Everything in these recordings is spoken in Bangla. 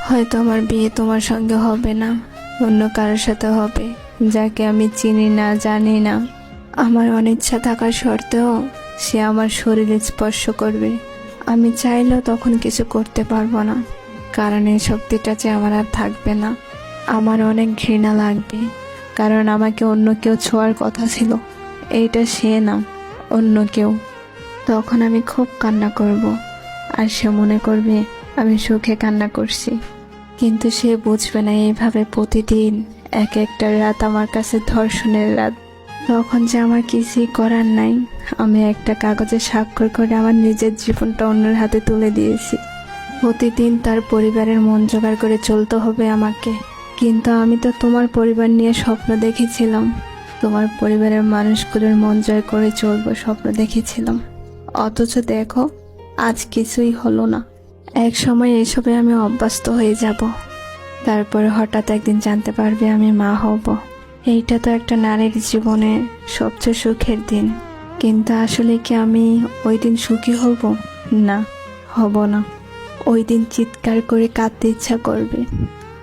হয়তো আমার বিয়ে তোমার সঙ্গে হবে না, অন্য কারোর সাথে হবে, যাকে আমি চিনি না, জানি না। আমার অনিচ্ছা থাকার সত্ত্বেও সে আমার শরীরে স্পর্শ করবে। আমি চাইলেও তখন কিছু করতে পারবো না, কারণ এই শক্তিটা যে আমার আর থাকবে না। আমার অনেক ঘৃণা লাগবে, কারণ আমাকে অন্য কেউ ছোঁয়ার কথা ছিল। এইটা সে না, অন্য কেউ। তখন আমি খুব কান্না করব, আর সে মনে করবে আমি সুখে কান্না করছি। কিন্তু সে বুঝবে না এইভাবে প্রতিদিন এক একটা রাত আমার কাছে ধর্ষণের রাত। তখন যে আমার কিছুই করার নাই, আমি একটা কাগজে স্বাক্ষর করে আমার নিজের জীবনটা অন্যের হাতে তুলে দিয়েছি। প্রতিদিন তার পরিবারের মন জোগাড় করে চলতে হবে আমাকে। কিন্তু আমি তো তোমার পরিবার নিয়ে স্বপ্ন দেখেছিলাম, তোমার পরিবারের মানুষগুলোর মন জয় করে চলবো স্বপ্ন দেখেছিলাম। অথচ দেখো, আজ কিছুই হলো না। এক সময় এসবে আমি অভ্যস্ত হয়ে যাব, তারপরে হঠাৎ একদিন জানতে পারবে আমি মা হব। এইটা তো একটা নারীর জীবনে সবচেয়ে সুখের দিন। কিন্তু আসলে কি আমি ওই দিন সুখী হব? না, হব না। ওই দিন চিৎকার করে কাঁদতে ইচ্ছা করবে,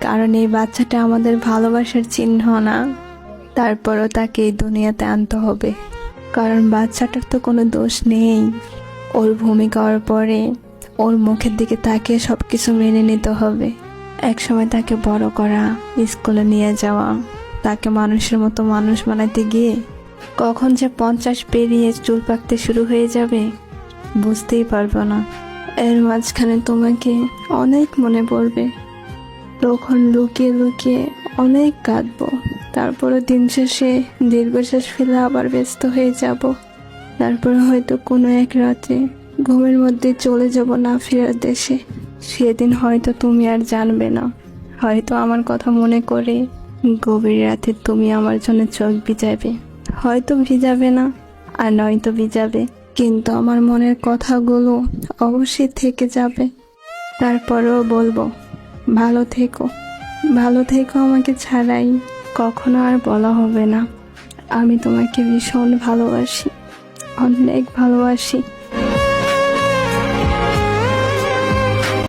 কারণ এই বাচ্চাটা আমাদের ভালোবাসার চিহ্ন না। তারপরও তাকে এই দুনিয়াতে আনতে হবে, কারণ বাচ্চাটার তো কোনো দোষ নেই। ওর ভূমিকা ওর পরে, ওর মুখের দিকে তাকিয়ে সবকিছু মেনে নিতে হবে। একসময় তাকে বড় করা, স্কুলে নিয়ে যাওয়া, তাকে মানুষের মতো মানুষ বানাতে গিয়ে কখন যে 50 পেরিয়ে চুল পাকতে শুরু হয়ে যাবে বুঝতেই পারবো না। এর মাঝখানে তোমাকে অনেক মনে পড়বে, তখন লুকিয়ে লুকিয়ে অনেক কাঁদবো। তারপরে দিন শেষে দীর্ঘশ্বাস ফেলে আবার ব্যস্ত হয়ে যাব। তারপর হয়তো কোনো এক রাতে ঘুমের মধ্যে চলে যাব না ফেরার দেশে। সেদিন হয়তো তুমি আর জানবে না, হয়তো আমার কথা মনে করে গভীর রাতে তুমি আমার জন্য চোখ ভিজাবে। হয়তো ভিজাবে না, আর নয়তো ভিজাবে, কিন্তু আমার মনের কথাগুলো অবশ্যই থেকে যাবে। তারপরেও বলবো, ভালো থেকো, ভালো থেকো। আমাকে ছাড়াই কখনো আর বলা হবে না আমি তোমাকে ভীষণ ভালোবাসি, অনেক ভালোবাসি।